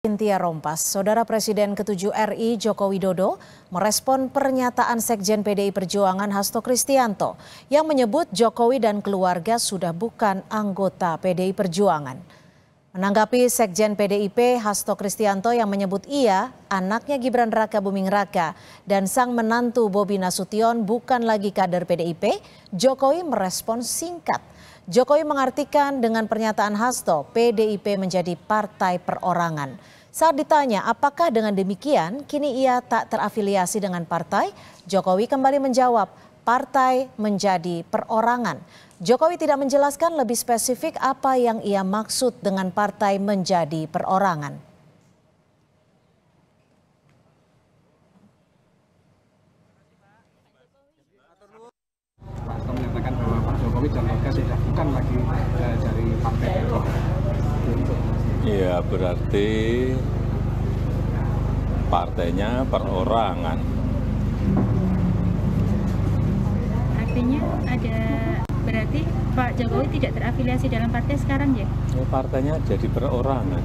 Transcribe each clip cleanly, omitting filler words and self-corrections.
Cynthia Rompas, Saudara Presiden ke-7 RI Joko Widodo merespon pernyataan Sekjen PDI Perjuangan Hasto Kristianto yang menyebut Jokowi dan keluarga sudah bukan anggota PDI Perjuangan. Menanggapi Sekjen PDIP Hasto Kristianto yang menyebut ia, anaknya Gibran Raka Buming Raka dan sang menantu Bobi Nasution bukan lagi kader PDIP, Jokowi merespon singkat. Jokowi mengartikan dengan pernyataan Hasto, PDIP menjadi partai perorangan. Saat ditanya apakah dengan demikian kini ia tak terafiliasi dengan partai, Jokowi kembali menjawab, partai menjadi perorangan. Jokowi tidak menjelaskan lebih spesifik apa yang ia maksud dengan partai menjadi perorangan. Hasto menyatakan bahwa Pak Jokowi dan keluarga sudah bukan lagi dari partai. Ya berarti partainya perorangan. Artinya berarti Pak Jokowi tidak terafiliasi dalam partai sekarang ya? Partainya jadi perorangan.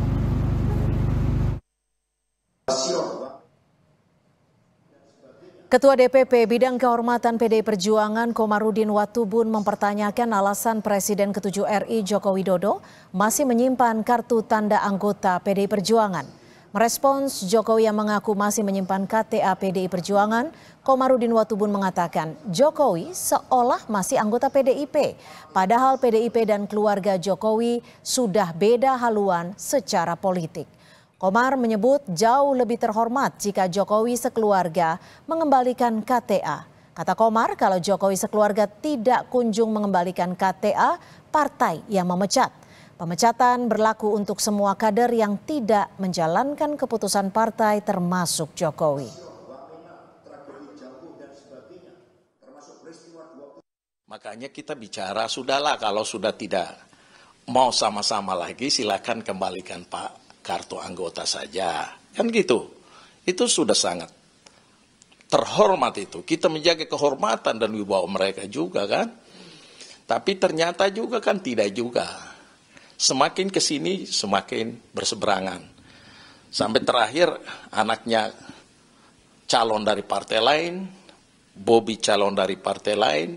Ketua DPP Bidang Kehormatan PDI Perjuangan Komarudin Watubun mempertanyakan alasan Presiden ke-7 RI Joko Widodo masih menyimpan kartu tanda anggota PDI Perjuangan. Merespons Jokowi yang mengaku masih menyimpan KTA PDI Perjuangan, Komarudin Watubun mengatakan Jokowi seolah masih anggota PDIP, padahal PDIP dan keluarga Jokowi sudah beda haluan secara politik. Komar menyebut jauh lebih terhormat jika Jokowi sekeluarga mengembalikan KTA. Kata Komar, kalau Jokowi sekeluarga tidak kunjung mengembalikan KTA, partai yang memecat. Pemecatan berlaku untuk semua kader yang tidak menjalankan keputusan partai termasuk Jokowi. Makanya kita bicara, sudahlah kalau sudah tidak mau sama-sama lagi silakan kembalikan Pak kartu anggota saja, kan gitu. Itu sudah sangat terhormat itu. Kita menjaga kehormatan dan wibawa mereka juga kan. Tapi ternyata juga kan tidak juga. Semakin kesini semakin berseberangan. Sampai terakhir anaknya calon dari partai lain, Bobi calon dari partai lain,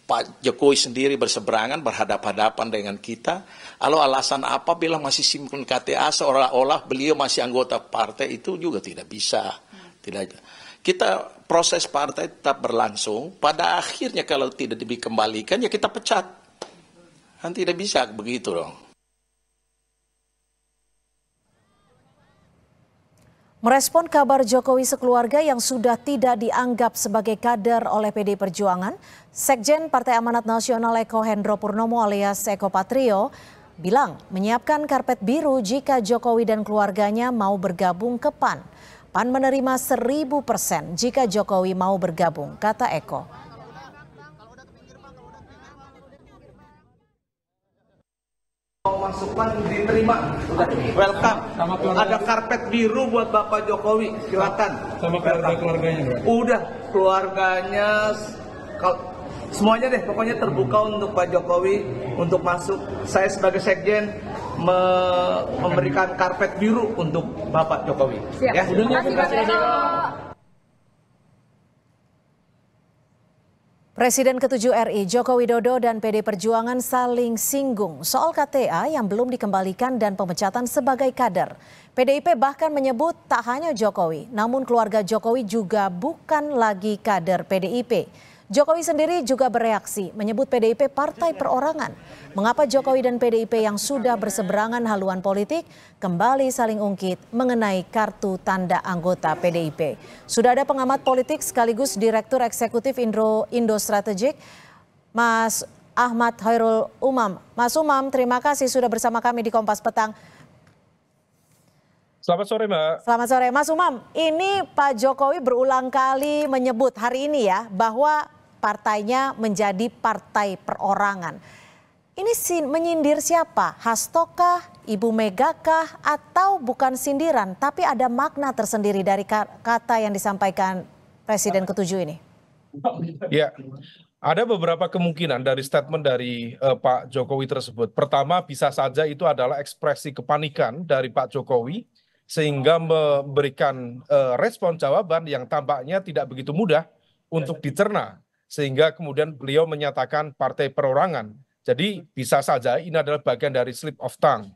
Pak Jokowi sendiri berseberangan, berhadapan-hadapan dengan kita. Lalu alasan apa bilang masih simpan KTA seolah-olah beliau masih anggota partai, itu juga tidak bisa. Kita proses partai tetap berlangsung. Pada akhirnya kalau tidak dikembalikan ya kita pecat. Kan tidak bisa begitu dong. Merespon kabar Jokowi sekeluarga yang sudah tidak dianggap sebagai kader oleh PDI Perjuangan, Sekjen Partai Amanat Nasional Eko Hendro Purnomo alias Eko Patrio bilang menyiapkan karpet biru jika Jokowi dan keluarganya mau bergabung ke PAN. PAN menerima 1000% jika Jokowi mau bergabung, kata Eko. Masukan diterima, sudah welcome. Ada karpet biru buat Bapak Jokowi, silakan. Sama keluarganya. Udah keluarganya, semuanya deh, pokoknya terbuka untuk Pak Jokowi untuk masuk. Saya sebagai sekjen memberikan karpet biru untuk Bapak Jokowi. Siap. Ya. Terima kasih Pak Eko. Presiden ke-7 RI Joko Widodo dan PDI Perjuangan saling singgung soal KTA yang belum dikembalikan dan pemecatan sebagai kader. PDIP bahkan menyebut tak hanya Jokowi, namun keluarga Jokowi juga bukan lagi kader PDIP. Jokowi sendiri juga bereaksi, menyebut PDIP partai perorangan. Mengapa Jokowi dan PDIP yang sudah berseberangan haluan politik kembali saling ungkit mengenai kartu tanda anggota PDIP? Sudah ada pengamat politik sekaligus Direktur Eksekutif Indo Strategik, Mas Ahmad Khairul Umam. Mas Umam, terima kasih sudah bersama kami di Kompas Petang. Selamat sore, Mbak. Selamat sore, Mas Umam. Ini Pak Jokowi berulang kali menyebut hari ini ya bahwa partainya menjadi partai perorangan. Ini menyindir siapa? Hastokah, Ibu Megakah, atau bukan sindiran, tapi ada makna tersendiri dari kata yang disampaikan Presiden ke-7 ini? Ya, ada beberapa kemungkinan dari statement dari Pak Jokowi tersebut. Pertama, bisa saja itu adalah ekspresi kepanikan dari Pak Jokowi sehingga memberikan respon jawaban yang tampaknya tidak begitu mudah untuk dicerna, sehingga kemudian beliau menyatakan partai perorangan. Jadi bisa saja ini adalah bagian dari slip of tongue.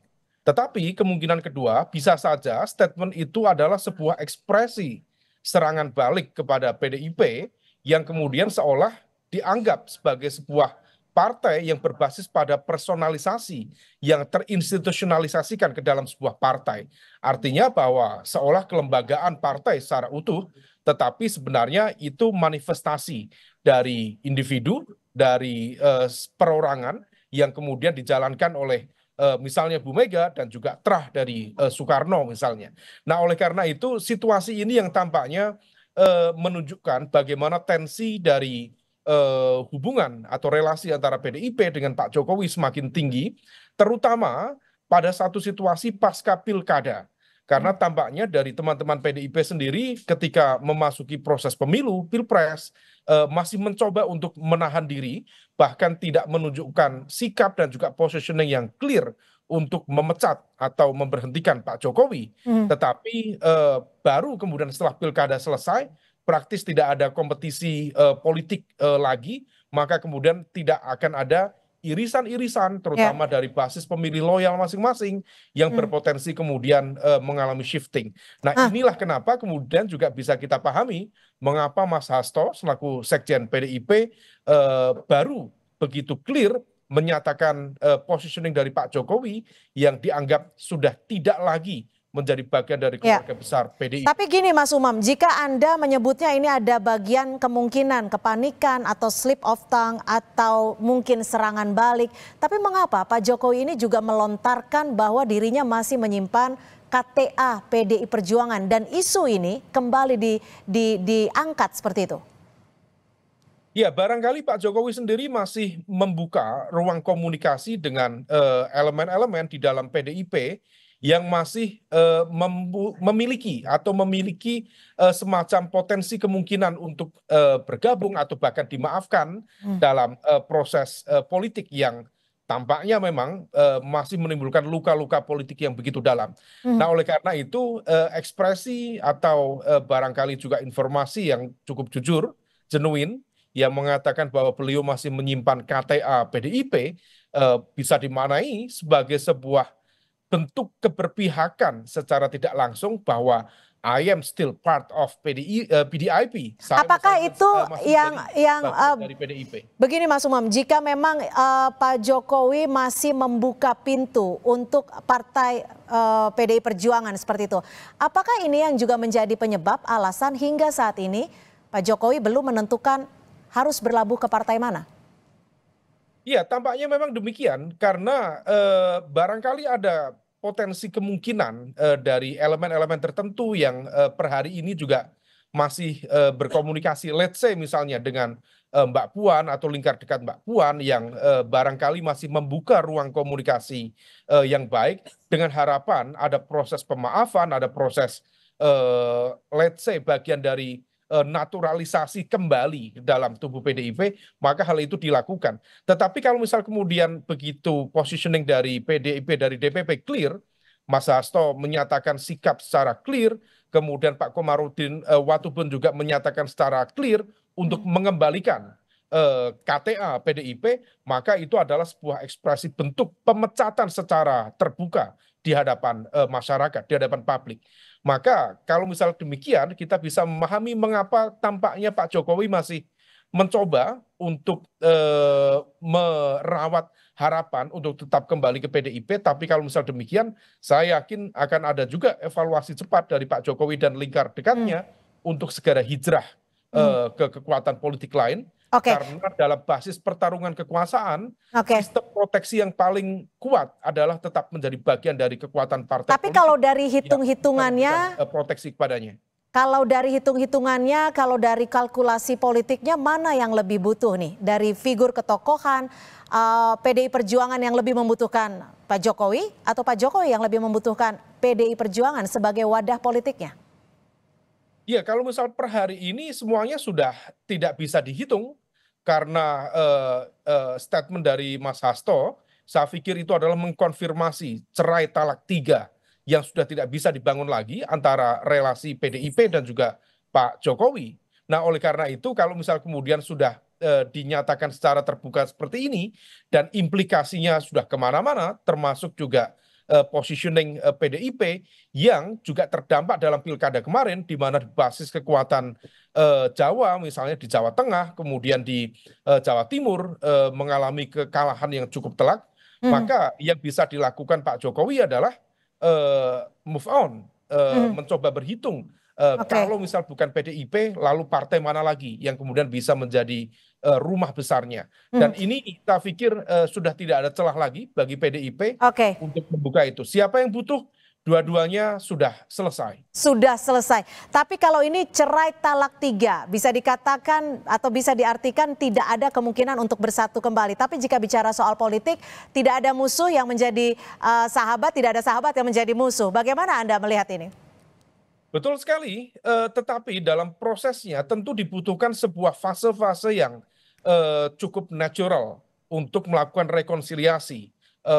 Tetapi kemungkinan kedua, bisa saja statement itu adalah sebuah ekspresi serangan balik kepada PDIP yang kemudian seolah dianggap sebagai sebuah partai yang berbasis pada personalisasi yang terinstitusionalisasikan ke dalam sebuah partai. Artinya bahwa seolah kelembagaan partai secara utuh, tetapi sebenarnya itu manifestasi dari individu, dari perorangan yang kemudian dijalankan oleh misalnya Bu Mega dan juga terah dari Soekarno misalnya. Nah, oleh karena itu situasi ini yang tampaknya menunjukkan bagaimana tensi dari hubungan atau relasi antara PDIP dengan Pak Jokowi semakin tinggi, terutama pada satu situasi pasca pilkada. Karena tampaknya dari teman-teman PDIP sendiri ketika memasuki proses pemilu, pilpres, masih mencoba untuk menahan diri, bahkan tidak menunjukkan sikap dan juga positioning yang clear untuk memecat atau memberhentikan Pak Jokowi. Tetapi baru kemudian setelah pilkada selesai, praktis tidak ada kompetisi politik lagi, maka kemudian tidak akan ada irisan-irisan terutama dari basis pemilih loyal masing-masing yang berpotensi kemudian mengalami shifting. Nah, inilah kenapa kemudian juga bisa kita pahami mengapa Mas Hasto selaku Sekjen PDIP baru begitu clear menyatakan positioning dari Pak Jokowi yang dianggap sudah tidak lagi menjadi bagian dari keluarga besar PDIP. Tapi gini Mas Umam, jika Anda menyebutnya ini ada bagian kemungkinan kepanikan atau slip of tongue atau mungkin serangan balik, tapi mengapa Pak Jokowi ini juga melontarkan bahwa dirinya masih menyimpan KTA PDI Perjuangan dan isu ini kembali diangkat seperti itu? Ya, barangkali Pak Jokowi sendiri masih membuka ruang komunikasi dengan elemen-elemen di dalam PDIP yang masih memiliki semacam potensi kemungkinan untuk bergabung atau bahkan dimaafkan dalam proses politik yang tampaknya memang masih menimbulkan luka-luka politik yang begitu dalam. Nah, oleh karena itu ekspresi atau barangkali juga informasi yang cukup jujur, genuine, yang mengatakan bahwa beliau masih menyimpan KTA PDIP bisa dimaknai sebagai sebuah bentuk keberpihakan secara tidak langsung bahwa I am still part of PDIP. Apakah itu yang dari PDIP? Begini Mas Umam, jika memang Pak Jokowi masih membuka pintu untuk partai PDI Perjuangan seperti itu, apakah ini yang juga menjadi penyebab alasan hingga saat ini Pak Jokowi belum menentukan harus berlabuh ke partai mana? Iya, tampaknya memang demikian karena barangkali ada potensi kemungkinan dari elemen-elemen tertentu yang per hari ini juga masih berkomunikasi, let's say misalnya dengan Mbak Puan atau lingkar dekat Mbak Puan yang barangkali masih membuka ruang komunikasi yang baik dengan harapan ada proses pemaafan, ada proses let's say bagian dari naturalisasi kembali dalam tubuh PDIP, maka hal itu dilakukan. Tetapi kalau misal kemudian begitu positioning dari PDIP, dari DPP clear, Mas Hasto menyatakan sikap secara clear, kemudian Pak Komarudin Watubun juga menyatakan secara clear untuk mengembalikan KTA PDIP, maka itu adalah sebuah ekspresi bentuk pemecatan secara terbuka di hadapan masyarakat, di hadapan publik. Maka kalau misal demikian kita bisa memahami mengapa tampaknya Pak Jokowi masih mencoba untuk merawat harapan untuk tetap kembali ke PDIP. Tapi kalau misal demikian saya yakin akan ada juga evaluasi cepat dari Pak Jokowi dan lingkar dekatnya untuk segera hijrah ke kekuatan politik lain. Karena dalam basis pertarungan kekuasaan, sistem proteksi yang paling kuat adalah tetap menjadi bagian dari kekuatan partai. Tapi kalau dari hitung-hitungannya, proteksi kepadanya. Kalau dari hitung-hitungannya, kalau dari kalkulasi politiknya, mana yang lebih butuh nih? Dari figur ketokohan, PDI Perjuangan yang lebih membutuhkan Pak Jokowi, atau Pak Jokowi yang lebih membutuhkan PDI Perjuangan sebagai wadah politiknya? Ya, kalau misal per hari ini semuanya sudah tidak bisa dihitung karena statement dari Mas Hasto, saya pikir itu adalah mengkonfirmasi cerai talak 3 yang sudah tidak bisa dibangun lagi antara relasi PDIP dan juga Pak Jokowi. Nah, oleh karena itu kalau misal kemudian sudah dinyatakan secara terbuka seperti ini dan implikasinya sudah kemana-mana, termasuk juga positioning PDIP yang juga terdampak dalam pilkada kemarin, di mana basis kekuatan Jawa, misalnya di Jawa Tengah, kemudian di Jawa Timur mengalami kekalahan yang cukup telak, maka yang bisa dilakukan Pak Jokowi adalah move on, mencoba berhitung. Kalau misal bukan PDIP, lalu partai mana lagi yang kemudian bisa menjadi rumah besarnya. Dan ini kita pikir sudah tidak ada celah lagi bagi PDIP untuk membuka itu. Siapa yang butuh, dua-duanya sudah selesai. Sudah selesai. Tapi kalau ini cerai talak 3, bisa dikatakan atau bisa diartikan tidak ada kemungkinan untuk bersatu kembali. Tapi jika bicara soal politik, tidak ada musuh yang menjadi sahabat, tidak ada sahabat yang menjadi musuh. Bagaimana Anda melihat ini? Betul sekali, tetapi dalam prosesnya tentu dibutuhkan sebuah fase-fase yang cukup natural untuk melakukan rekonsiliasi,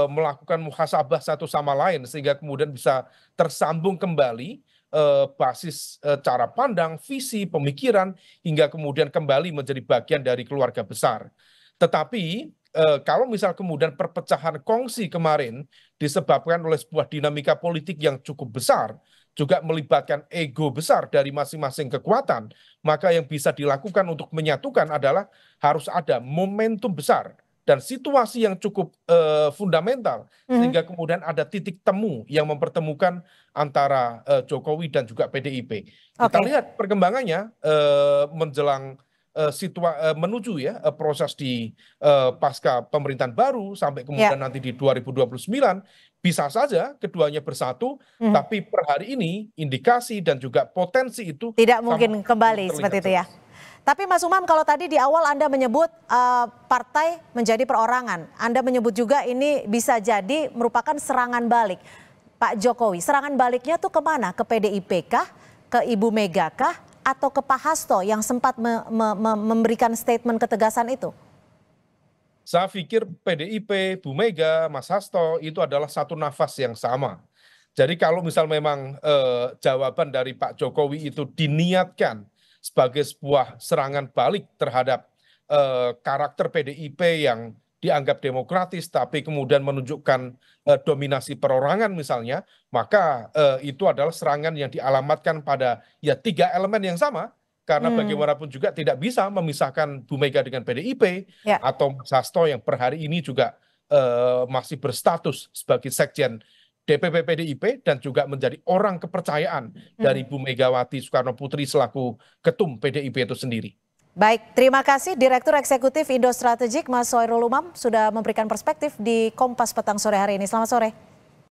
melakukan muhasabah satu sama lain sehingga kemudian bisa tersambung kembali basis cara pandang, visi, pemikiran hingga kemudian kembali menjadi bagian dari keluarga besar. Tetapi kalau misal kemudian perpecahan kongsi kemarin disebabkan oleh sebuah dinamika politik yang cukup besar, juga melibatkan ego besar dari masing-masing kekuatan, maka yang bisa dilakukan untuk menyatukan adalah harus ada momentum besar dan situasi yang cukup fundamental, sehingga kemudian ada titik temu yang mempertemukan antara Jokowi dan juga PDIP. Kita lihat perkembangannya menjelang menuju ya proses di pasca pemerintahan baru sampai kemudian nanti di 2029 bisa saja keduanya bersatu, tapi per hari ini indikasi dan juga potensi itu tidak mungkin kembali seperti itu ya. Tapi Mas Umam, kalau tadi di awal Anda menyebut partai menjadi perorangan, Anda menyebut juga ini bisa jadi merupakan serangan balik Pak Jokowi. Serangan baliknya tuh kemana? Ke PDIP kah? Ke Ibu Mega kah? Atau ke Pak Hasto yang sempat memberikan statement ketegasan itu? Saya pikir PDIP, Bu Mega, Mas Hasto itu adalah satu nafas yang sama. Jadi kalau misal memang jawaban dari Pak Jokowi itu diniatkan sebagai sebuah serangan balik terhadap karakter PDIP yang dianggap demokratis tapi kemudian menunjukkan dominasi perorangan misalnya, maka itu adalah serangan yang dialamatkan pada ya 3 elemen yang sama. Karena bagaimanapun juga tidak bisa memisahkan Bu Mega dengan PDIP atau Mas Hasto yang per hari ini juga masih berstatus sebagai sekjen DPP PDIP dan juga menjadi orang kepercayaan dari Bu Megawati Soekarno Putri selaku ketum PDIP itu sendiri. Baik, terima kasih Direktur Eksekutif Indo Strategik Mas Hoirul Umam sudah memberikan perspektif di Kompas Petang sore hari ini. Selamat sore.